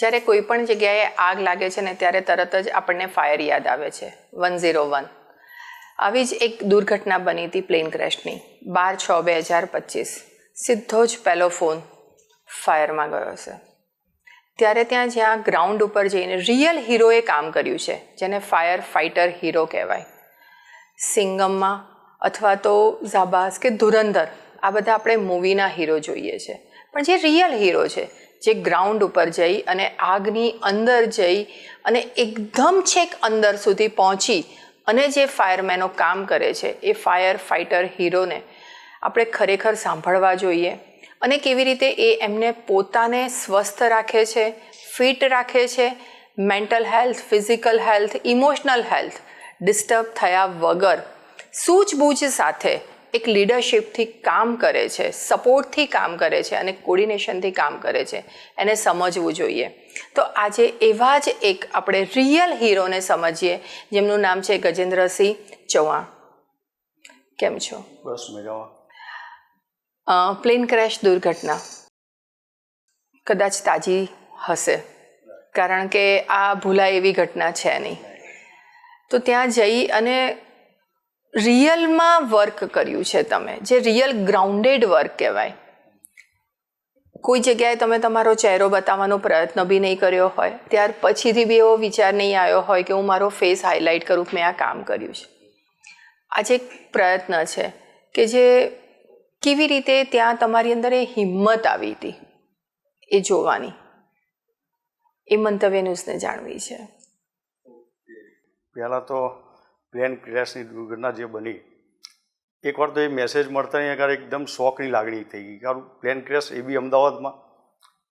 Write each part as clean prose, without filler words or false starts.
જ્યારે કોઈ પણ જગ્યાએ આગ લાગે છે ને ત્યારે તરત જ આપણને ફાયર યાદ આવે છે 101. આવી જ એક દુર્ઘટના બની હતી પ્લેન ક્રેશની 12/6/2025. સીધો જ પહેલો ફોન ફાયરમાં ગયો છે. ત્યારે ત્યાં જ્યાં ગ્રાઉન્ડ ઉપર જઈને રિયલ હીરોએ કામ કર્યું છે, જેને ફાયર ફાઇટર હીરો કહેવાય. સિંગમમાં અથવા તો ઝાબાસ કે ધુરંધર આ બધા આપણે મૂવીના હીરો જોઈએ છે, પણ જે રિયલ હીરો છે, જે ગ્રાઉન્ડ ઉપર જઈ અને આગની અંદર જઈ અને એકદમ છેક અંદર સુધી પહોંચી અને જે ફાયરમેનો કામ કરે છે, એ ફાયર ફાઇટર હીરોને આપણે ખરેખર સાંભળવા જોઈએ. અને કેવી રીતે એ એમને પોતાને સ્વસ્થ રાખે છે, ફિટ રાખે છે, mental health, physical health, emotional health disturb થયા વગર સૂઝબૂઝ સાથે એક લીડરશિપથી કામ કરે છે, સપોર્ટથી કામ કરે છે અને કોર્ડિનેશનથી કામ કરે છે. એને સમજવું જોઈએ. તો આજે એવા જ એક આપણે રિયલ હીરોને સમજીએ, જેમનું નામ છે ગજેન્દ્રસિંહ ચૌહાણ. કેમ છો? બસ મજામાં. પ્લેન ક્રેશ દુર્ઘટના કદાચ તાજી હશે, કારણ કે આ ભૂલાય એવી ઘટના છે નહીં. તો ત્યાં જઈ અને રિયલમાં વર્ક કર્યું છે તમે, જે રિયલ ગ્રાઉન્ડેડ વર્ક કહેવાય. કોઈ જગ્યાએ તમે તમારો ચહેરો બતાવવાનો પ્રયત્ન બી નહીં કર્યો હોય, ત્યાર પછીથી બી એવો વિચાર નહીં આવ્યો હોય કે હું મારો ફેસ હાઇલાઇટ કરું કે મેં આ કામ કર્યું છે. આજે એક પ્રયત્ન છે કે જે કેવી રીતે ત્યાં તમારી અંદર એ હિંમત આવી હતી એ જોવાની, એ મંતવ્ય ન્યૂઝને જાણવી છે. પહેલાં તો પ્લેન ક્રેશની દુર્ઘટના જે બની, એકવાર તો એ મેસેજ મળતા નહીં ત્યારે એકદમ શોકની લાગણી થઈ ગઈ. કારણ પ્લેન ક્રેશ એ બી અમદાવાદમાં,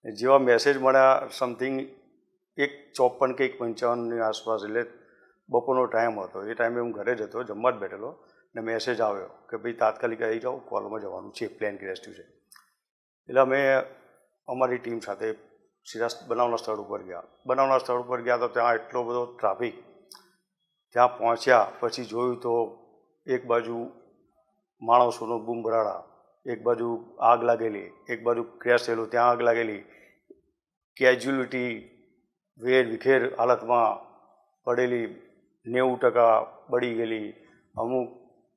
જેવા મેસેજ મળ્યા સમથિંગ 1:54 કે 1:55ની આસપાસ, એટલે બપોરનો ટાઈમ હતો. એ ટાઈમે હું ઘરે જ હતો, જમવા જ બેઠેલો, ને મેસેજ આવ્યો કે ભાઈ તાત્કાલિક આવી જાઓ, કોલમાં જવાનું છે, પ્લેન ક્રેશ થયું છે. એટલે અમે અમારી ટીમ સાથે સીધા બનાવના સ્થળ ઉપર ગયા. બનાવના સ્થળ ઉપર ગયા તો ત્યાં એટલો બધો ટ્રાફિક. ત્યાં પહોંચ્યા પછી જોયું તો એક બાજુ માણસોનો બૂમભરાડા, એક બાજુ આગ લાગેલી, એક બાજુ ક્રેશ થયેલું, ત્યાં આગ લાગેલી, કેજ્યુલિટી વેર વિખેર હાલતમાં પડેલી 90% બળી ગયેલી. અમુક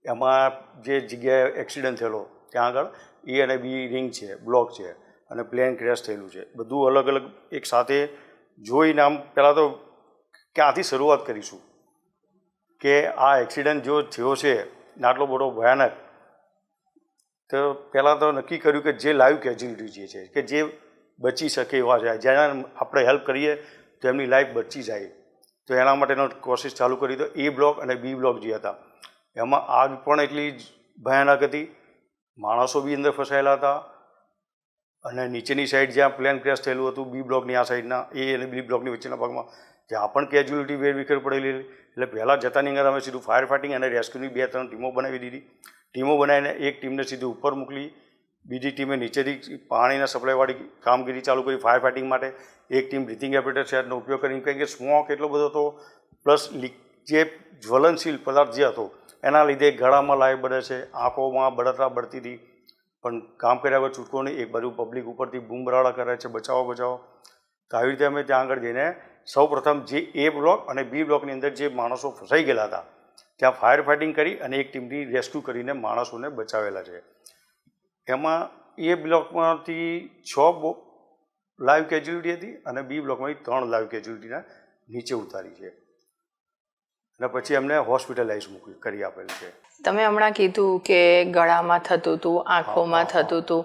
એમાં જે જગ્યાએ એક્સિડન્ટ થયેલો ત્યાં આગળ એ અને બી રિંગ છે, બ્લોક છે, અને પ્લેન ક્રેશ થયેલું છે. બધું અલગ અલગ એક સાથે જોઈને આમ પહેલાં તો ક્યાંથી શરૂઆત કરીશું કે આ એક્સિડન્ટ જો થયો છે ને આટલો બધો ભયાનક, તો પહેલાં તો નક્કી કર્યું કે જે લાઈવ કેજ્યુલિટી જે છે, કે જે બચી શકે એવા છે, જેના આપણે હેલ્પ કરીએ તો એમની લાઈફ બચી જાય, તો એના માટેનો કોશિશ ચાલુ કરી. તો એ બ્લોક અને બી બ્લોક જે હતા એમાં આગ પણ એટલી જ ભયાનક હતી, માણસો બી અંદર ફસાયેલા હતા, અને નીચેની સાઈડ જ્યાં પ્લેન ક્રેશ થયેલું હતું બી બ્લોકની આ સાઈડના, એ અને બી બ્લોકની વચ્ચેના ભાગમાં ત્યાં પણ કેજ્યુલિટી વેરવિખેર પડેલી. એટલે પહેલાં જતાની અંદર અમે સીધું ફાયર ફાઇટિંગ અને રેસ્ક્યુની 2-3 ટીમો બનાવી દીધી. ટીમો બનાવીને એક ટીમને સીધું ઉપર મોકલી, બીજી ટીમે નીચેથી પાણીના સપ્લાયવાળી કામગીરી ચાલુ કરી ફાયર ફાઇટિંગ માટે. એક ટીમ બ્રિથિંગ એપરેટર સેટનો ઉપયોગ કરીને, કારણ કે સ્મોક એટલો બધો હતો, પ્લસ જે જ્વલનશીલ પદાર્થ જે હતો એના લીધે ગળામાં લાઈ બળે છે, આંખોમાં બળતરા બળતી હતી, પણ કામ કર્યા વગર છૂટકો નહીં. એક બાજુ પબ્લિક ઉપરથી બૂમબરાડા કરે છે, બચાવો બચાવો. તો આવી રીતે અમે ત્યાં આગળ જઈને સૌપ્રથમ જે એ બ્લોક અને બી બ્લોકની અંદર જે માણસો ફસાઈ ગયેલા હતા ત્યાં ફાયર ફાઇટિંગ કરી અને એક ટીમની રેસ્ક્યુ કરીને માણસોને બચાવેલા છે. એમાં એ બ્લોકમાંથી 6 લાઈવ કેજ્યુલિટી હતી અને બી બ્લોકમાંથી 3 લાઈવ કેજ્યુલિટીના નીચે ઉતારી છે, અને પછી એમને હોસ્પિટલાઇઝ કરી આપેલ છે. તમે હમણાં કીધું કે ગળામાં થતું હતું, આંખોમાં થતું હતું.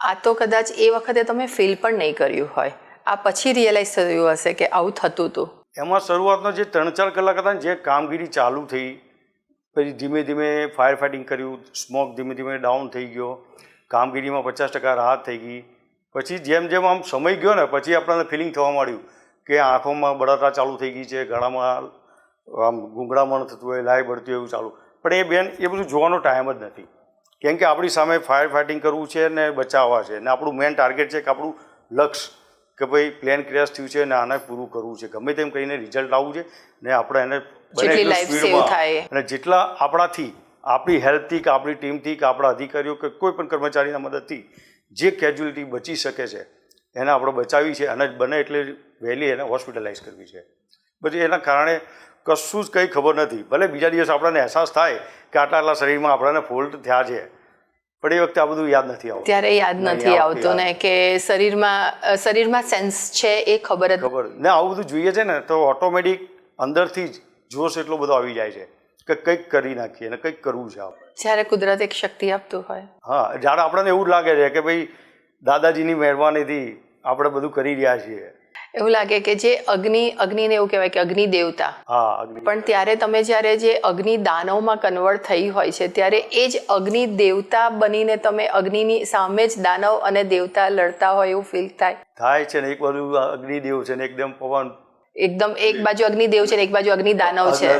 આ તો કદાચ એ વખતે તમે ફીલ પણ નહીં કર્યું હોય, આ પછી રિયલાઇઝ થયું હશે કે આવું થતું હતું. એમાં શરૂઆતનો જે 3-4 કલાક હતા ને, જે કામગીરી ચાલુ થઈ, પછી ધીમે ધીમે ફાયર ફાઇટિંગ કર્યું, સ્મોક ધીમે ધીમે ડાઉન થઈ ગયો, કામગીરીમાં 50% રાહત થઈ ગઈ. પછી જેમ જેમ આમ સમય ગયો ને પછી આપણને ફિલિંગ થવા માંડ્યું કે આંખોમાં બળતરા ચાલુ થઈ ગઈ છે, ગળામાં આમ ગુંગળામણ થતું હોય, લાઈ બળતી હોય એવું ચાલુ. પણ એ બેન એ બધું જોવાનો ટાઈમ જ નથી, કેમ કે આપણી સામે ફાયર ફાઇટિંગ કરવું છે ને બચાવવા છે, ને આપણું મેઇન ટાર્ગેટ છે કે આપણું લક્ષ્ય કે ભાઈ પ્લેન ક્રેશ થયું છે ને આને પૂરું કરવું છે, ગમે તેમ કરીને રિઝલ્ટ આવવું છે ને આપણે એને બને સ્પીડમાં અને જેટલા આપણાથી, આપણી હેલ્પથી કે આપણી ટીમથી કે આપણા અધિકારીઓ કે કોઈ પણ કર્મચારીના મદદથી જે કેજ્યુલિટી બચી શકે છે એને આપણે બચાવી છે અને બને એટલે વહેલી એને હોસ્પિટલાઇઝ કરવી છે. પછી એના કારણે કશું જ કંઈ ખબર નથી. ભલે બીજા દિવસ આપણને અહેસાસ થાય કે આટલા શરીરમાં આપણને ફોલ્ટ થયા છે, પણ એ વખતે આ બધું યાદ નથી આવતું. ત્યારે યાદ નથી આવતું ને કે શરીરમાં સેન્સ છે એ ખબર ને આવું બધું જોઈએ છે ને તો ઓટોમેટિક અંદરથી જ જોશ એટલો બધો આવી જાય છે કે કંઈક કરી નાખીએ અને કંઈક કરવું છે આપણે. જ્યારે કુદરત એક શક્તિ આપતું હોય. હા, જ્યારે આપણને એવું જ લાગે છે કે ભાઈ દાદાજીની મહેરબાનીથી આપણે બધું કરી રહ્યા છીએ. એવું લાગે કે જે અગ્નિને એવું કહેવાય કે અગ્નિ દેવતા. હા, અગ્નિ. પણ ત્યારે તમે જ્યારે જે અગ્નિ દાનવમાં કન્વર્ટ થઈ હોય છે ત્યારે એ જ અગ્નિ દેવતા બનીને તમે અગ્નિની સામે જ દાનવ અને દેવતા લડતા હોય એવું ફીલ થાય છે ને. એક બાજુ અગ્નિદેવ છે ને એકદમ પવન, એકદમ એક બાજુ અગ્નિદેવ છે ને એક બાજુ અગ્નિ દાનવ છે,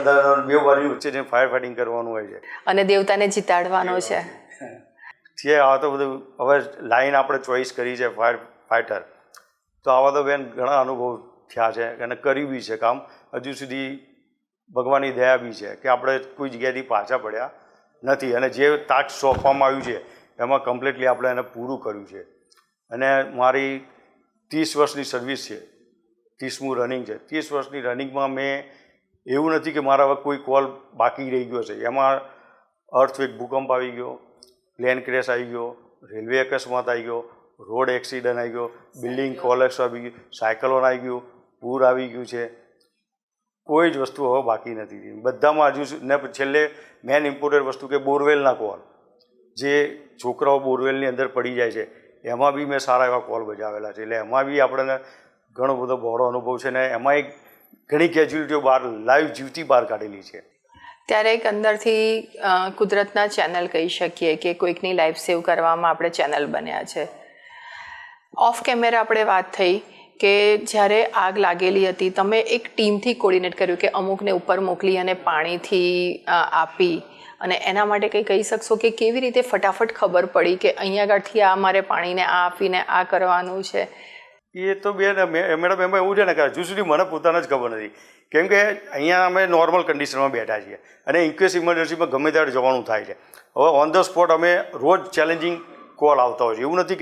બે બાજુ વચ્ચે જે ફાયર ફાઇટિંગ કરવાનું હોય છે અને દેવતાને જીતાડવાનો છે. આ તો બધું હવે લાઈન આપણે ચોઈસ કરી છે ફાયર ફાઇટર, તો આવા તો બેન ઘણા અનુભવ થયા છે અને કર્યું બી છે કામ. હજુ સુધી ભગવાનની દયા બી છે કે આપણે કોઈ જગ્યાએથી પાછા પડ્યા નથી અને જે ટાસ્ક સોંપવામાં આવ્યું છે એમાં કમ્પ્લીટલી આપણે એને પૂરું કર્યું છે. અને મારી 30 વર્ષની સર્વિસ છે, 30મું રનિંગ છે. 30 વર્ષની રનિંગમાં મેં એવું નથી કે મારા હવે કોઈ કોલ બાકી રહી ગયો છે. એમાં અર્થક્વેક, ભૂકંપ આવી ગયો, પ્લેન ક્રેશ આવી ગયો, રેલવે અકસ્માત આવી ગયો, રોડ એક્સિડન્ટ આવી ગયો, બિલ્ડિંગ કોલેપ્સ આવી ગયું, સાયકલોન આવી ગયું, પૂર આવી ગયું છે. કોઈ જ વસ્તુ હવે બાકી નથી. બધામાં હજુ ને છેલ્લે મેન ઇમ્પોર્ટન્ટ વસ્તુ કે બોરવેલના કોલ, જે છોકરાઓ બોરવેલની અંદર પડી જાય છે એમાં બી મેં સારા એવા કોલ બજાવેલા છે. એટલે એમાં બી આપણને ઘણો બધો બહોળો અનુભવ છે ને એમાં એક ઘણી કેજ્યુલિટીઓ બહાર લાઈવ જીવતી બહાર કાઢેલી છે. ત્યારે એક અંદરથી કુદરતના ચેનલ કહી શકીએ કે કોઈકની લાઈફ સેવ કરવામાં આપણે ચેનલ બન્યા છે. ઓફ કેમેરા આપણે વાત થઈ કે જ્યારે આગ લાગેલી હતી તમે એક ટીમથી કોર્ડિનેટ કર્યું કે અમુકને ઉપર મોકલી અને પાણીથી આપી, અને એના માટે કંઈ કહી શકશો કે કેવી રીતે ફટાફટ ખબર પડી કે અહીંયા આગળથી આ મારે પાણીને આ આપીને આ કરવાનું છે? એ તો બેન મેડમ એમાં એવું છે ને કે હજુ સુધી મને પોતાને જ ખબર નથી. કેમ કે અહીંયા અમે નોર્મલ કન્ડિશનમાં બેઠા છીએ અને ઇનકેસ ઇમરજન્સીમાં ગમે ત્યારે જવાનું થાય છે. હવે ઓન ધ સ્પોટ અમે રોજ ચેલેન્જિંગ કોલ આવતા હોય છે. એવું નથી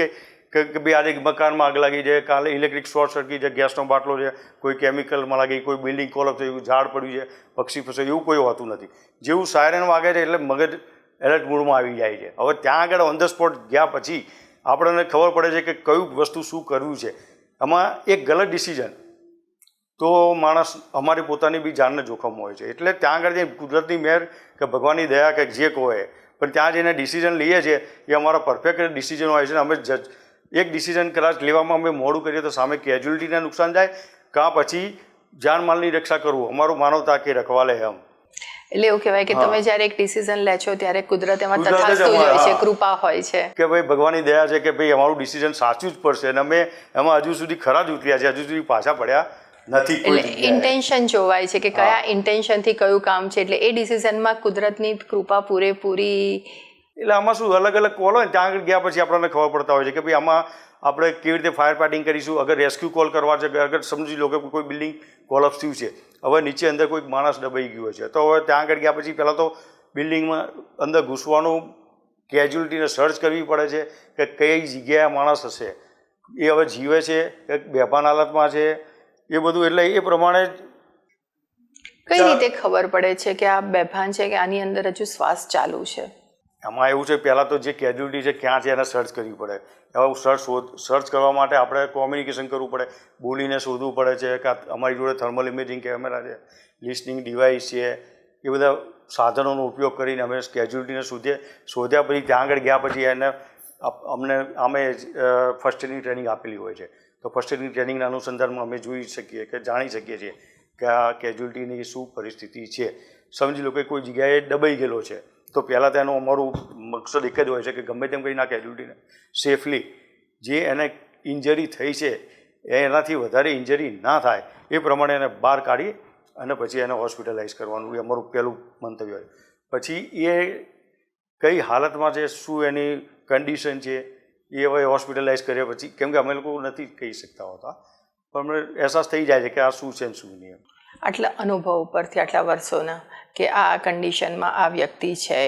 કે ભાઈ આજે મકાનમાં આગ લાગી છે, કાલે ઇલેક્ટ્રિક શોર્ટ સર્કિટ છે, ગેસનો બાટલો છે, કોઈ કેમિકલમાં લાગી, કોઈ બિલ્ડિંગ કોલેપ્સ થયું, ઝાડ પડ્યું છે, પક્ષી ફસે, એવું કોઈ હોતું નથી. જેવું સાયરન વાગે છે એટલે મગજ એલર્ટ મૂડમાં આવી જાય છે. હવે ત્યાં આગળ ઓન ધ સ્પોટ ગયા પછી આપણને ખબર પડે છે કે કયું વસ્તુ શું કરવું છે. આમાં એક ગલત ડિસિઝન તો માણસ અમારી પોતાની બી જાનને જોખમ હોય છે. એટલે ત્યાં આગળ જઈને કુદરતની મહેર કે ભગવાનની દયા કે જે કહો પણ ત્યાં જઈને ડિસિઝન લઈએ છીએ એ અમારા પરફેક્ટ ડિસિઝન હોય છે. અમે એક ડિસિઝન કદાચ લેવામાં અમે મોડું કરીએ તો સામે કેજ્યુલિટીને નુકસાન જાય કાં પછી જાનમાલની રક્ષા કરવું અમારું માનવતા કે રખવાલે એમ. એટલે એવું કહેવાય કે તમે જ્યારે એક ડિસિઝન લે છો ત્યારે કુદરત એમાં તથાસ્તુ હોય છે, કૃપા હોય છે કે ભાઈ ભગવાનની દયા છે કે ભાઈ અમારું ડિસિઝન સાચું જ પડશે અને અમે એમાં હજુ સુધી ખરા જ ઉતર્યા છે, હજુ સુધી પાછા પડ્યા નથી. એટલે ઇન્ટેન્શન જોવાય છે કે કયા ઇન્ટેન્શનથી કયું કામ છે. એટલે એ ડિસિઝનમાં કુદરતની કૃપા પૂરેપૂરી. એટલે આમાં શું અલગ અલગ કોલ હોય ને ત્યાં આગળ ગયા પછી આપણને ખબર પડતા હોય છે કે ભાઈ આમાં આપણે કેવી રીતે ફાયર ફાઇટિંગ કરીશું. અગર રેસ્ક્યુ કોલ કરવા છે, અગર સમજી લો કે કોઈ બિલ્ડિંગ કોલેપ્સ થયું છે, હવે નીચે અંદર કોઈક માણસ દબાઈ ગયો છે, તો હવે ત્યાં આગળ ગયા પછી પહેલાં તો બિલ્ડિંગમાં અંદર ઘૂસવાનું, કેજ્યુલિટીને સર્ચ કરવી પડે છે કે કઈ જગ્યાએ માણસ હશે, એ હવે જીવે છે કે બેભાન હાલતમાં છે, એ બધું. એટલે એ પ્રમાણે કઈ રીતે ખબર પડે છે કે આ બેભાન છે કે આની અંદર હજુ શ્વાસ ચાલુ છે? આમાં એવું છે પહેલાં તો જે કેજ્યુલિટી છે ક્યાં છે એને સર્ચ કરવી પડે. હવે સર્ચ કરવા માટે આપણે કોમ્યુનિકેશન કરવું પડે, બોલીને શોધવું પડે છે કે અમારી જોડે થર્મલ ઇમેજિંગ કેમેરા છે, લિસનિંગ ડિવાઇસ છે, એ બધા સાધનોનો ઉપયોગ કરીને અમે કેજ્યુલિટીને શોધ્યા પછી ત્યાં આગળ ગયા પછી એને અમે ફર્સ્ટ એડની ટ્રેનિંગ આપેલી હોય છે. તો ફર્સ્ટ એડની ટ્રેનિંગના અનુસંધાનમાં અમે જોઈ શકીએ કે જાણી શકીએ છીએ કે આ કેજ્યુલિટીની શું પરિસ્થિતિ છે. સમજી લો કે કોઈ જગ્યાએ દબાઈ ગયેલો છે તો પહેલાં તેનું અમારું મકસદ એક જ હોય છે કે ગમે તેમ કરીને આ કેજ્યુલિટીને સેફલી, જે એને ઇન્જરી થઈ છે એનાથી વધારે ઇન્જરી ના થાય એ પ્રમાણે એને બહાર કાઢી અને પછી એને હોસ્પિટલાઇઝ કરવાનું એ અમારું પહેલું મંતવ્ય હોય. પછી એ કઈ હાલતમાં છે, શું એની કન્ડિશન છે, એ હવે હોસ્પિટલાઇઝ કર્યા પછી, કેમ કે અમે લોકો નથી કહી શકતા હોતા, પણ અમને અહેસાસ થઈ જાય છે કે આ શું છે ને શું નહીં. આટલા અનુભવ ઉપરથી, આટલા વર્ષોના, કે આ કન્ડિશનમાં આ વ્યક્તિ છે,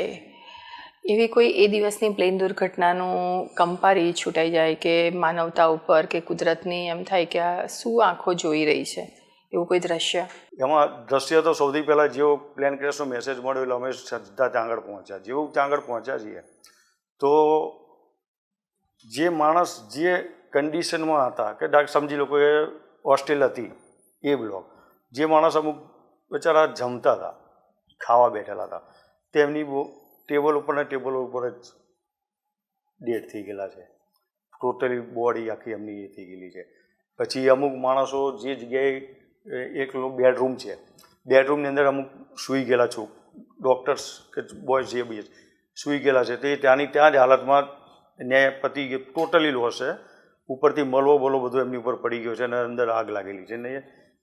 એવી કોઈ એ દિવસની પ્લેન દુર્ઘટનાનું કંપારી છૂટાઈ જાય કે માનવતા ઉપર કે કુદરતની એમ થાય કે આ શું આંખો જોઈ રહી છે, એવું કોઈ દ્રશ્ય? એમાં દ્રશ્ય તો સૌથી પહેલાં જેવો પ્લેન ક્રેશનો મેસેજ મળ્યો એટલે અમે સીધા ત્યાં આગળ પહોંચ્યા. જેવું ત્યાં આગળ પહોંચ્યા છીએ તો જે માણસ જે કન્ડિશનમાં હતા કે સમજી લો કે હોસ્ટેલ હતી એ બ્લોક, જે માણસ અમુક બચારા જમતા હતા, ખાવા બેઠેલા હતા, તેમની ટેબલ ઉપર ને ટેબલ ઉપર જ ડેડ થઈ ગયેલા છે. ટોટલી બોડી આખી એમની એ થઈ ગયેલી છે. પછી અમુક માણસો જે જગ્યાએ એક બેડરૂમ છે, બેડરૂમની અંદર અમુક સૂઈ ગયેલા છો ડૉક્ટર્સ કે બોયઝ જે બી સૂઈ ગયેલા છે તે ત્યાંની ત્યાં જ હાલતમાં ને પતી ગયું, ટોટલી લોસ છે. ઉપરથી મલવો બોલો બધું એમની ઉપર પડી ગયો છે અને અંદર આગ લાગેલી છે ને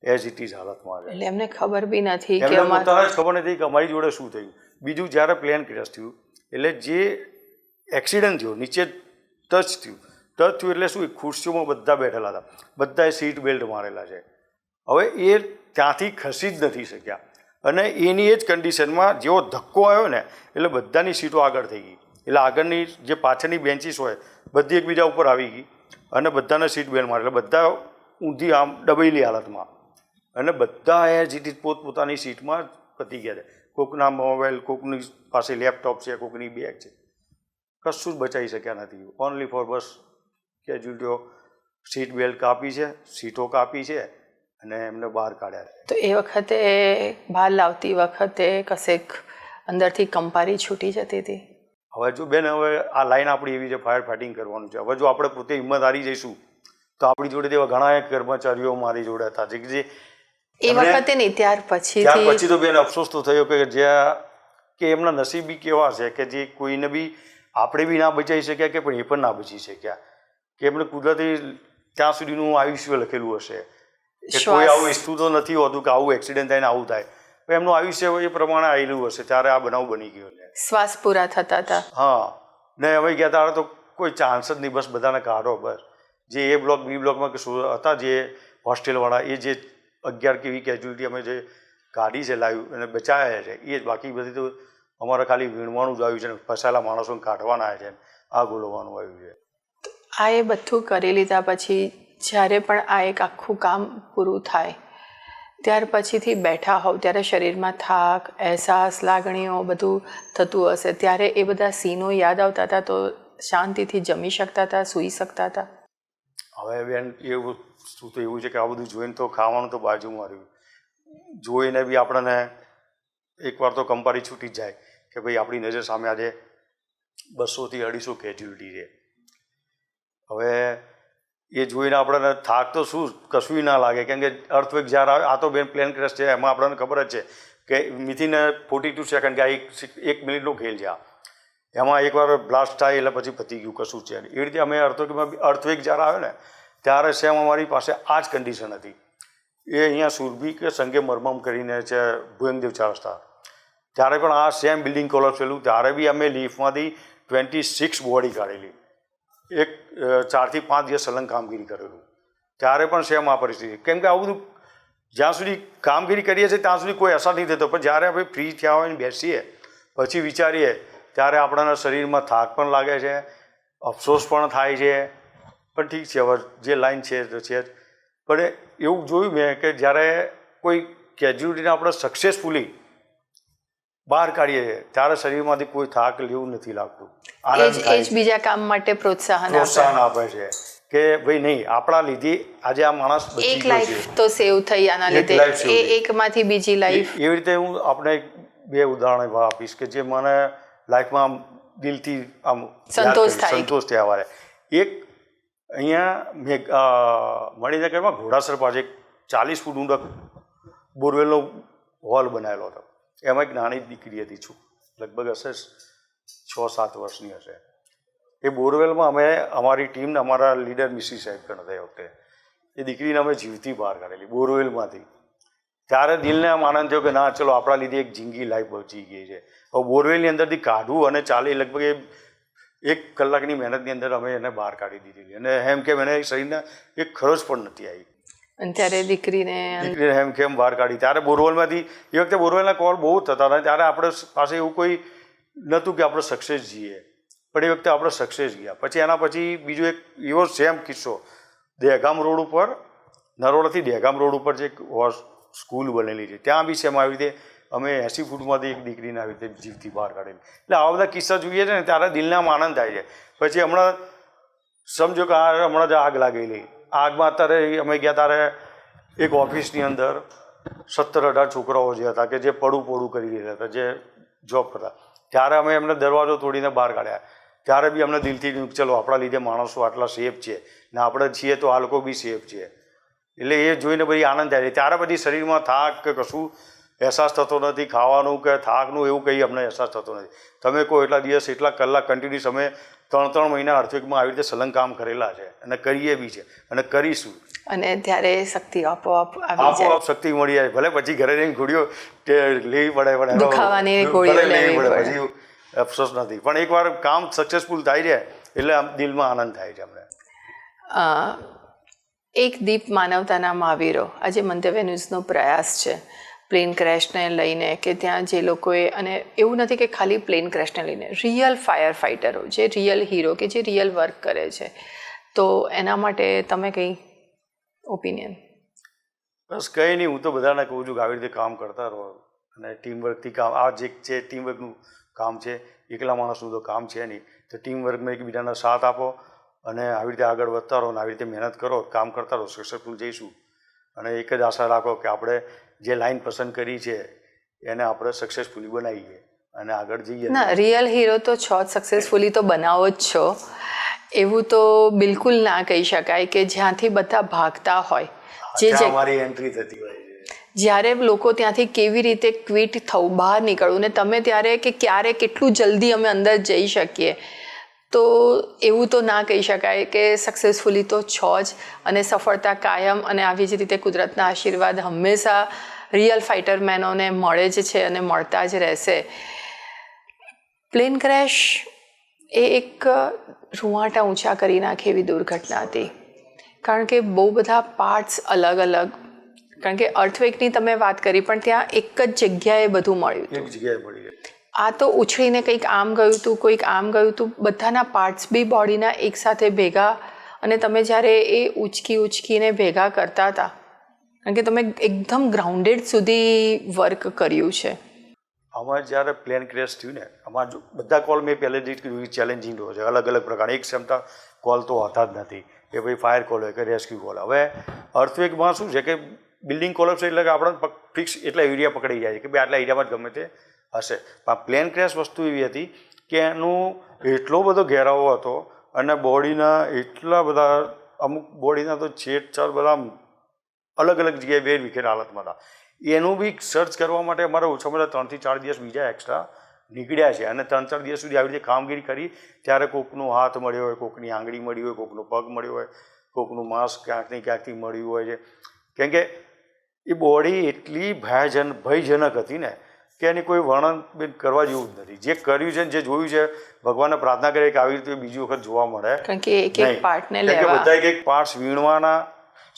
એઝ ઇટ ઇઝ હાલતમાં આવે. એટલે એમને ખબર બી નથી કે એમને પોતાને જ ખબર નથી કે અમારી જોડે શું થયું. બીજું જ્યારે પ્લેન ક્રેશ થયું એટલે જે એક્સિડન્ટ થયો નીચે ટચ થયું એટલે શું ખુરશીઓમાં બધા બેઠેલા હતા, બધાએ સીટ બેલ્ટ મારેલા છે. હવે એ ત્યાંથી ખસી જ નથી શક્યા અને એની એ જ કન્ડિશનમાં જેવો ધક્કો આવ્યો ને એટલે બધાની સીટો આગળ થઈ ગઈ. એટલે આગળની જે પાછળની બેન્ચીસ હોય બધી એકબીજા ઉપર આવી ગઈ અને બધાને સીટ બેલ્ટ મારે એટલે બધા ઊંધી આમ ડબેલી હાલતમાં અને બધા એ જીતી પોતપોતાની સીટમાં પતી ગયા છે. કોકના મોબાઈલ, કોકની પાસે લેપટોપ છે, કોકની બેગ છે, કશું જ બચાવી શક્યા નથી. Only for bus કેજ્યુલિટીઓ seat belt કાપી છે, સીટો કાપી છે અને એમને બહાર કાઢ્યા છે. તો એ વખતે બહાર લાવતી વખતે કશેક અંદરથી કંપારી છૂટી જતી હતી? હવે જો બેન, હવે આ લાઈન આપણી એવી છે, ફાયર ફાઇટિંગ કરવાનું છે. હવે જો આપણે પોતે હિંમત હારી જઈશું તો આપણી જોડે તેવા ઘણા કર્મચારીઓ મારી જોડે હતા જે એ વખતે નહીં, ત્યાર પછી તો બેન અફસોસ તો થયો કે જ્યાં કે એમના નસીબ બી કેવા છે કે જે કોઈને બી આપણે બી ના બચાવી શક્યા કે પણ એ પણ ના બચી શક્યા કે એમને કુદરતી ત્યાં સુધીનું આયુષ્ય લખેલું હશે કે કોઈ આવું ઈચ્છતું તો નથી હોતું કે આવું એક્સિડન્ટ થાય ને આવું થાય, પણ એમનું આયુષ્ય એ પ્રમાણે આવેલું હશે ત્યારે આ બનાવ બની ગયો છે. શ્વાસ પૂરા થતા હતા. હા, ને હવે ગયા ત્યારે તો કોઈ ચાન્સ જ નહીં, બસ બધાને કાઢો. બસ જે એ બ્લોક બી બ્લોકમાં કે હતા જે હોસ્ટેલવાળા એ જે 11 કેવી કેજ્યુલિટી અમે જે કાઢી છે લાઈવ અને બચાવ્યા છે એ જ, બાકી બધી તો અમારે ખાલી વીણવાનું જ આવ્યું છે ને ફસાયેલા માણસોને કાઢવાના આવ્યા છે, આ ગોળવાનું આવ્યું છે. આ એ બધું કરી લીધા પછી જ્યારે પણ આ એક આખું કામ પૂરું થાય ત્યાર પછીથી બેઠા હોવ ત્યારે શરીરમાં થાક, અહેસાસ, લાગણીઓ બધું થતું હશે, ત્યારે એ બધા સીનો યાદ આવતા હતા તો શાંતિથી જમી શકતા હતા, સૂઈ શકતા હતા? હવે બેન એવું શું તો એવું છે કે આ બધું જોઈને તો ખાવાનું તો બાજુમાં રહ્યું, જોઈને બી આપણને એકવાર તો કંપારી છૂટી જ જાય કે ભાઈ આપણી નજર સામે આજે 200 થી 250 કેજ્યુલિટી છે. હવે એ જોઈને આપણને થાક તો શું કશું ના લાગે કેમ કે અર્થવેક જ્યારે આવે, આ તો બેન પ્લેન ક્રેશ છે એમાં આપણને ખબર જ છે કે વિથિન 42 સેકન્ડ કે આ 1 મિનિટનો ખેલ છે. એમાં એકવાર બ્લાસ્ટ થાય એટલે પછી પતી ગયું, કશું છે. એ રીતે અમે અર્થવેક જ્યારે આવે ને ત્યારે સેમ અમારી પાસે આ જ કન્ડિશન હતી. એ અહીંયા સુરભી કે સંગે મરમમ કરીને છે ભુયંગદેવ 4 રસ્તા, ત્યારે પણ આ સેમ બિલ્ડિંગ કોલેપ્સ થયેલું, ત્યારે બી અમે લિફ્ટમાંથી 26 બોડી કાઢેલી, 4 થી 5 દિવસ સલંગ કામગીરી કરેલું, ત્યારે પણ સેમ આ પરિસ્થિતિ. કેમ કે આવું બધું જ્યાં સુધી કામગીરી કરીએ છીએ ત્યાં સુધી કોઈ અસર નહીં થતો, પણ જ્યારે આપણે ફ્રી થયા હોય ને બેસીએ પછી વિચારીએ ત્યારે આપણાના શરીરમાં થાક પણ લાગે છે, અફસોસ પણ થાય છે. પણ ઠીક છે, હવે જે લાઈન છે તો છે જ. પણ એવું જોયું મેં કે જ્યારે કોઈ કેજ્યુલિટીને આપણે સક્સેસફુલી બહાર કાઢીએ ત્યારે શરીરમાંથી કોઈ થાક લેવું નથી લાગતું, આનંદ થાય છે, બીજા કામ માટે પ્રોત્સાહન આપે છે કે ભાઈ નહીં આપણા લીધે આજે આ માણસ બચી એક લાઈફ તો સેવ થઈ આના લીધે, એ એકમાંથી બીજી લાઈફ. એવી રીતે હું આપણે 2 ઉદાહરણ આપીશ કે જે મને લાઈફમાં આમ દિલથી આમ સંતોષ થયા વાળે. એક અહીંયા મણિનગરમાં ઘોડાસર પાસે 40 ફૂટ ઊંડો બોરવેલનો હોલ બનાવેલો હતો. એમાં એક નાની દીકરી હતી, લગભગ હશે 6-7 વર્ષની હશે. એ બોરવેલમાં અમે અમારી ટીમને અમારા લીડર મિસી સાહેબ પણ હતા એ વખતે, એ દીકરીને અમે જીવતી બહાર કાઢેલી બોરવેલમાંથી. ત્યારે દિલને આમ આનંદ થયો કે ના ચલો આપણા લીધે એક જિંદગી લાઈફ બચી ગઈ છે. હવે બોરવેલની અંદરથી કાઢવું અને ચાલી લગભગ 1 કલાકની મહેનતની અંદર અમે એને બહાર કાઢી દીધી અને એમ કેમ એને શરીરને એક ખરોચ પણ નથી આવી. અને ત્યારે દીકરીને એમ કેમ બહાર કાઢી. ત્યારે બોરવેલમાંથી એ વખતે બોરવેલના કોલ બહુ થતા હતા, ત્યારે આપણે પાસે એવું કોઈ નહોતું કે આપણે સક્સેસ જઈએ, પણ એ વખતે આપણે સક્સેસ ગયા. પછી એના પછી બીજો એક એવો સેમ કિસ્સો, દહેગામ રોડ ઉપર, નરોડાથી દહેગામ રોડ ઉપર જે સ્કૂલ બનેલી છે, ત્યાં બી સેમ આવી રીતે અમે 80 ફૂટમાંથી એક દીકરીને આવી રીતે જીવતી બહાર કાઢેલી. એટલે આવા બધા કિસ્સા જોઈએ છે ને ત્યારે દિલને આમ આનંદ થાય છે. પછી હમણાં સમજો કે હમણાં જ આગ લાગેલી, આગમાં અત્યારે અમે ગયા ત્યારે એક ઓફિસની અંદર 17-18 છોકરાઓ જે હતા કે જે પડું કરી રહ્યા હતા, જે જોબ કરતા, ત્યારે અમે એમને દરવાજો તોડીને બહાર કાઢ્યા. ત્યારે બી અમને દિલથી ચલો આપણા લીધે માણસો આટલા સેફ છે ને આપણે છીએ તો આ લોકો બી સેફ છે. એટલે એ જોઈને બધી આનંદ થાય છે. ત્યારે બધી શરીરમાં થાક કે કશું અહેસાસ થતો નથી, ખાવાનું કે થાકનું એવું કંઈ અમને અહેસાસ થતો નથી. તમે કહો એટલા દિવસ એટલા કલાક કન્ટિન્યુઅસ અમે 3 મહિના અર્થક્વેકમાં આવી રીતે સલંગ કામ કરેલા છે અને કરીએ બી છે અને કરીશું. અને ત્યારે શક્તિ આપોઆપ આવી જાય, શક્તિ મળી જાય. ભલે પછી ઘરે જઈને ગોળીઓ લેવી પડે, દુખાવાની ગોળીઓ લેવી પડે, પછી અફસોસ નથી, પણ એકવાર કામ સક્સેસફુલ થાય છે એટલે આમ દિલમાં આનંદ થાય છે અમને. એક દીપ માનવતાના મહાવીરો આજે મંતવ્ય ન્યૂઝનો પ્રયાસ છે પ્લેન ક્રેશને લઈને, કે ત્યાં જે લોકોએ, અને એવું નથી કે ખાલી પ્લેન ક્રેશને લઈને, રિયલ ફાયર ફાઇટરો, જે રિયલ હીરો, કે જે રિયલ વર્ક કરે છે, તો એના માટે તમે કંઈ ઓપિનિયન? બસ કંઈ નહીં, હું તો બધાને કહું છું કે આવી રીતે કામ કરતા રહો અને ટીમવર્કથી કામ, આ જે છે ટીમવર્કનું કામ છે, એકલા માણસનું તો કામ છે નહીં. તો ટીમવર્કમાં એકબીજાનો સાથ આપો અને આવી રીતે આગળ વધતા રહો અને આવી રીતે મહેનત કરો, કામ કરતા રહો, સક્સેસફુલ જઈશું. અને એક જ આશા રાખો કે આપણે જે લાઈન પસંદ કરી છે એને આપણે સક્સેસફુલી બનાવીએ અને આગળ જઈએ. ના, રિયલ હીરો તો છો જ, સક્સેસફુલી તો બનાવો જ છો. એવું તો બિલકુલ ના કહી શકાય કે જ્યાંથી બધા ભાગતા હોય, જે અમારી એન્ટ્રી થતી હોય છે, જ્યારે લોકો ત્યાંથી કેવી રીતે ક્વિટ થવું, બહાર નીકળવું, ને તમે ત્યારે કે ક્યારે કેટલું જલ્દી અમે અંદર જઈ શકીએ, તો એવું તો ના કહી શકાય કે સક્સેસફુલી તો છો જ. અને સફળતા કાયમ, અને આવી જ રીતે કુદરતના આશીર્વાદ હંમેશા રિયલ ફાઇટર મેનોને મળે જ છે અને મળતા જ રહેશે. પ્લેન ક્રેશ એ એક રૂવાંટા ઊંચા કરી નાખે એવી દુર્ઘટના હતી, કારણ કે બહુ બધા પાર્ટ્સ અલગ અલગ, કારણ કે અર્થક્વેકની તમે વાત કરી પણ ત્યાં એક જ જગ્યાએ બધું મળ્યું હતું, એક જગ્યાએ મળી ગયું. આ તો ઉછળીને કંઈક આમ ગયું હતું, કોઈક આમ ગયું હતું, બધાના પાર્ટ્સ બી બોડીના એકસાથે ભેગા, અને તમે જ્યારે એ ઉચકીને ભેગા કરતા હતા, કારણ કે તમે એકદમ ગ્રાઉન્ડેડ સુધી વર્ક કર્યું છે. આમાં જ્યારે પ્લેન ક્રેશ થયું ને, આમાં જો બધા કોલ મેં પહેલેથી જ કીધું ચેલેન્જિંગ હોય છે, અલગ અલગ પ્રકારના, એક ક્ષમતા કોલ તો હોતા જ નથી કે ભાઈ ફાયર કોલ હોય કે રેસ્ક્યુ કોલ. હવે અર્થક્વેકમાં શું છે કે બિલ્ડિંગ કોલેપ્સ એટલે કે આપણે ફિક્સ એટલા એરિયા પકડી જાય છે કે ભાઈ આટલા એરિયામાં જ ગમે તે હશે. પણ પ્લેન ક્રેશ વસ્તુ એવી હતી કે એનું એટલો બધો ઘેરાવો હતો અને બોડીના એટલા બધા, અમુક બોડીના તો છેડછાડ બધા અલગ અલગ જગ્યાએ વેરવિખેર હાલતમાં હતા. એનું બી સર્ચ કરવા માટે અમારે ઓછામાં ઓછા 3 થી 4 દિવસ બીજા એક્સ્ટ્રા નીકળ્યા છે અને 3-4 દિવસ સુધી આવી રીતે કામગીરી કરી. ત્યારે કોકનો હાથ મળ્યો હોય, કોકની આંગળી મળી હોય, કોકનો પગ મળ્યો હોય, કોકનું માંસ ક્યાંકથી મળ્યું હોય છે. કેમ કે એ બોડી એટલી ભયજનક હતી ને કે એની કોઈ વર્ણન કરવા જેવું જ નથી. જે કર્યું છે ને જે જોયું છે, ભગવાનને પ્રાર્થના કરીએ કે આવી રીતે બીજી વખત જોવા મળે, કારણ કે એક પાર્ટને લેવા, બધા એક પાર્ટ્સ વીણવાના.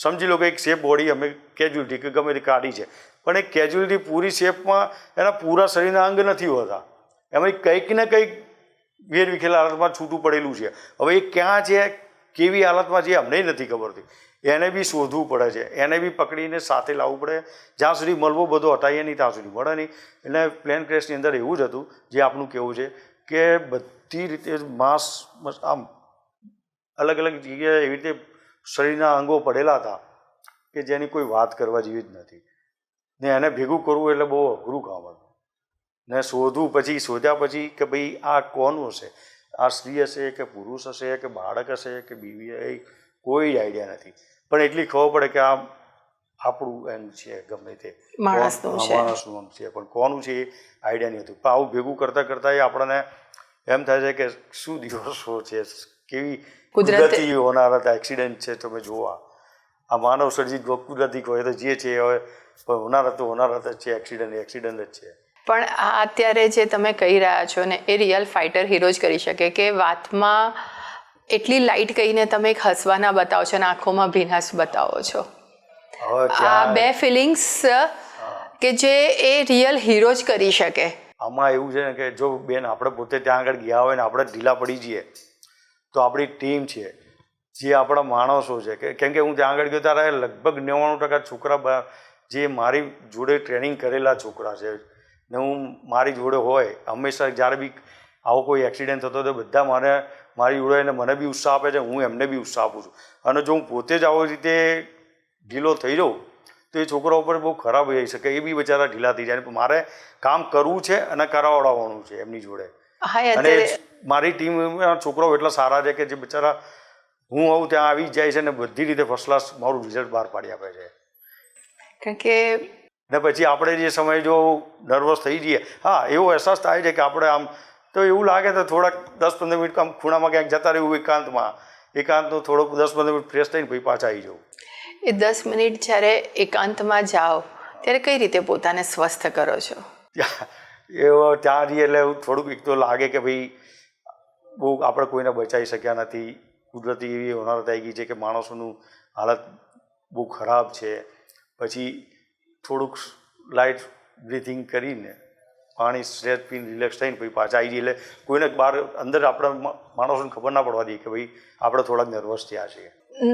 સમજી લો કે એક શેપ બોડી અમે કેજ્યુઅલિટી કે ગમે તે કાઢી છે, પણ એ કેજ્યુઅલિટી પૂરી શેપમાં એના પૂરા શરીરના અંગ નથી હોતા, એમાં કંઈક ને કંઈક વેરવિખેલ હાલતમાં છૂટું પડેલું છે. હવે એ ક્યાં છે, કેવી હાલતમાં છે, અમને નથી ખબર હતી. એને બી શોધવું પડે છે, એને બી પકડીને સાથે લાવવું પડે. જ્યાં સુધી મળવો બધો હટાવીએ નહીં ત્યાં સુધી મળે નહીં. એટલે પ્લેન ક્રેશની અંદર એવું જ હતું, જે આપનું કહેવું છે કે બધી રીતે માંસ આમ અલગ અલગ જગ્યાએ એવી રીતે શરીરના અંગો પડેલા હતા કે જેની કોઈ વાત કરવા જેવી જ નથી. ને એને ભેગું કરવું એટલે બહુ અઘરું કામ હતું. ને શોધવું, પછી શોધ્યા પછી કે ભાઈ આ કોનું હશે, આ સ્ત્રી હશે કે પુરુષ હશે કે બાળક હશે કે બીવી, એ કોઈ આઈડિયા નથી. પણ એટલી ખબર પડે કે આ આપણું એમ છે, ગમે તે માણસનું અંગ છે, પણ કોનું છે એ આઈડિયા નહીં હતું. પણ આવું ભેગું કરતાં કરતાં એ આપણને એમ થાય છે કે શું દિવસો છે, કેવી કુદરતી હોનાર હતા, એક્સિડન્ટ છે. તમે જોવા આ માનવ સર્જિત કુદરતી હોય તો જે છે હવે હોનાર હતો જ છે, એક્સિડન્ટ જ છે. પણ આ અત્યારે જે તમે કહી રહ્યા છો ને, એ રિયલ ફાઇટર હીરો જ કરી શકે કે વાતમાં એટલી લાઇટ કહીને તમે એક હસવાના બતાવો છો અને આંખોમાં ભીનાશ બતાવો છો. આ બે ફિલિંગ્સ કે જે એ રિયલ હીરો જ કરી શકે. આમાં એવું છે ને કે જો બેન આપણે પોતે ત્યાં આગળ ગયા હોય ને આપણે ઢીલા પડી જઈએ તો આપણી ટીમ છે, જે આપણા માણસો છે કે કેમ કે હું ત્યાં આગળ ગયો ત્યારે લગભગ 99% છોકરા જે મારી જોડે ટ્રેનિંગ કરેલા છોકરા છે ને હું મારી જોડે હોય હંમેશા જ્યારે બી આવો કોઈ એક્સિડન્ટ થતો તો બધા મારી જોડે ને મને બી ઉત્સાહ આપે છે, હું એમને બી ઉત્સાહ આપું છું. અને જો હું પોતે જ આવી રીતે ઢીલો થઈ જાઉં તો એ છોકરા ઉપર બહુ ખરાબ થઈ શકે, એ બી બિચારા ઢીલા થઈ જાય. મારે કામ કરવું છે અને કરાવડાવવાનું છે એમની જોડે. અને મારી ટીમ છોકરાઓ એટલા સારા છે કે જે બિચારા હું આવું ત્યાં આવી જાય છે ને બધી રીતે ફર્સ્ટ ક્લાસ મારું રિઝલ્ટ બહાર પાડી આપે છે. કારણ કે ને પછી આપણે જે સમયે જો નર્વસ થઈ જઈએ, હા એવો અહેસાસ થાય છે કે આપણે આમ તો એવું લાગે તો થોડાક 10-15 મિનિટ આમ ખૂણામાં ક્યાંક જતા રહેવું એકાંતનું થોડુંક 10-15 મિનિટ ફ્રેશ થઈને પછી પાછા આવી જવું. એ 10 મિનિટ જ્યારે એકાંતમાં જાઓ ત્યારે કઈ રીતે પોતાને સ્વસ્થ કરો છો? એવો ત્યાં જઈએ એટલે થોડુંક એક તો લાગે કે ભાઈ બહુ આપણે કોઈને બચાવી શક્યા નથી, કુદરતી એવી હોનારત આવી ગઈ છે કે માણસોનું હાલત બહુ ખરાબ છે. પછી થોડુંક લાઇટ બ્રીથિંગ કરીને પાણી સ્ટ્રેચ પીને રિલેક્સ થઈને પછી પાછા આવી જઈએ એટલે કોઈને બહાર અંદર આપણા માણસોને ખબર ના પડવા દઈએ કે ભાઈ આપણે થોડાક નર્વસ થયા છીએ.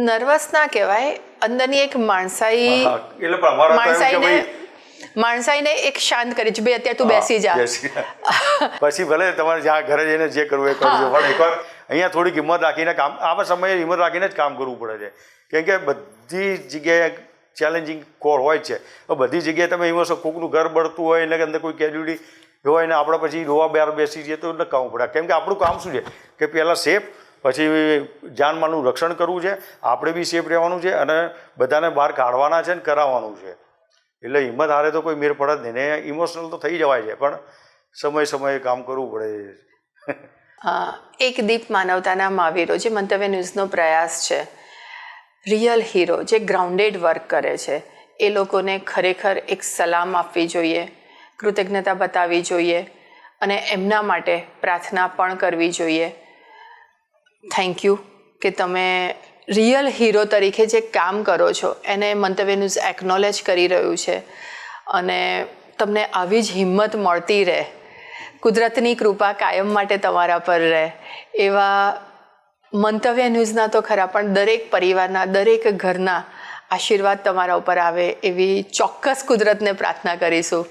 નર્વસ ના કહેવાય, અંદરની એક માણસાઈને એક શાંત કરી છે, ભાઈ અત્યારે તું બેસી જા. પછી ભલે તમારે જ્યાં ઘરે જઈને જે કરવું એ કરજો, પણ એકવાર અહીંયા થોડીક હિંમત રાખીને કામ, આવા સમયે હિંમત રાખીને જ કામ કરવું પડે છે. કેમ કે બધી જગ્યાએ ચેલેન્જિંગ કોર હોય છે. બધી જગ્યાએ તમે એમાં કોકનું ઘર બળતું હોય એટલે અંદર કોઈ કેજ્યુલિટી હોય ને આપણે પછી રોવા બહાર બેસી જઈએ તો નકામું પડે. કેમ કે આપણું કામ શું છે કે પહેલાં સેફ, પછી જાનમાલનું રક્ષણ કરવું છે, આપણે બી સેફ રહેવાનું છે અને બધાને બહાર કાઢવાના છે ને કરાવવાનું છે. એટલે હિંમત હારે તો કોઈ મેર પડે જ નહીં ને, ઇમોશનલ તો થઈ જવાય છે પણ સમયે કામ કરવું પડે. એક દીપ માનવતાના મહાવીરો જે મંતવ્ય ન્યૂઝનો પ્રયાસ છે, રિયલ હીરો જે ગ્રાઉન્ડેડ વર્ક કરે છે એ લોકોને ખરેખર એક સલામ આપવી જોઈએ, કૃતજ્ઞતા બતાવવી જોઈએ અને એમના માટે પ્રાર્થના પણ કરવી જોઈએ. થેન્ક યુ કે તમે રિયલ હીરો તરીકે જે કામ કરો છો એને મંતવ્ય ન્યૂઝ એકનોલેજ કરી રહ્યું છે અને તમને આવી જ હિંમત મળતી રહે, કુદરતની કૃપા કાયમ માટે તમારા પર રહે. એવા મંતવ્ય ન્યૂઝના તો ખરા પણ દરેક પરિવારના, દરેક ઘરના આશીર્વાદ તમારા ઉપર આવે એવી ચોક્કસ કુદરતને પ્રાર્થના કરીશું.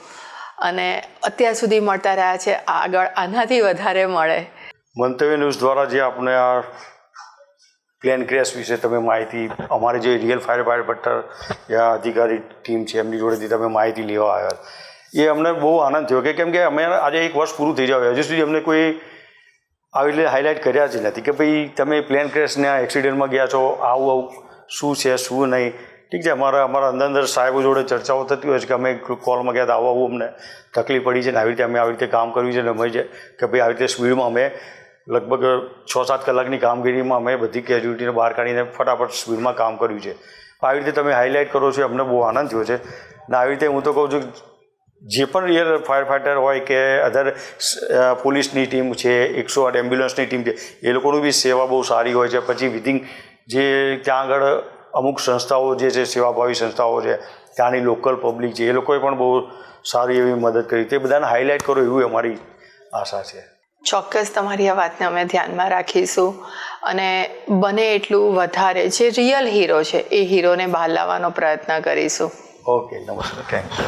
અને અત્યાર સુધી મળતા રહ્યા છે, આગળ આનાથી વધારે મળે. મંતવ્ય ન્યૂઝ દ્વારા જે આપણે આ પ્લેન ક્રેશ વિશે તમે માહિતી, અમારી જે રિયલ ફાયર ફાઈટર અધિકારી ટીમ છે એમની જોડેથી તમે માહિતી લેવા આવ્યા, એ અમને બહુ આનંદ થયો કે કેમ કે અમે આજે 1 વર્ષ પૂરું થઈ જાય હજુ સુધી અમને કોઈ આવી રીતે હાઇલાઇટ કર્યા જ નથી કે ભાઈ તમે પ્લેન ક્રેશના એક્સિડન્ટમાં ગયા છો, આવું શું છે શું નહીં. ઠીક છે, અમારા અંદર સાહેબો જોડે ચર્ચાઓ થતી હોય છે કે અમે કોલમાં ગયા હતા આવું અમને તકલીફ પડી છે ને આવી રીતે કામ કર્યું છે ને અમે છે કે ભાઈ આવી રીતે સ્પીડમાં અમે લગભગ 6-7 કલાકની કામગીરીમાં અમે બધી કેજ્યુલિટીને બહાર કાઢીને ફટાફટ સ્પીડમાં કામ કર્યું છે. આવી રીતે તમે હાઇલાઇટ કરો છો, અમને બહુ આનંદ થયો છે. ને આવી રીતે હું તો કહું છું જે પણ રિયલ ફાયર ફાઈટર હોય કે અધર પોલીસની ટીમ છે, 108 એમ્બ્યુલન્સની ટીમ છે, એ લોકોની બી સેવા બહુ સારી હોય છે. પછી વિધિંગ જે ત્યાં આગળ અમુક સંસ્થાઓ જે છે, સેવાભાવી સંસ્થાઓ છે, ત્યાંની લોકલ પબ્લિક છે, એ લોકોએ પણ બહુ સારી એવી મદદ કરી. તે બધાને હાઇલાઇટ કરો એવી અમારી આશા છે. ચોક્કસ તમારી આ વાતને અમે ધ્યાનમાં રાખીશું અને બને એટલું વધારે જે રિયલ હીરો છે એ હીરોને બહાર લાવવાનો પ્રયત્ન કરીશું. ઓકે, નમસ્કાર, થેન્ક યુ.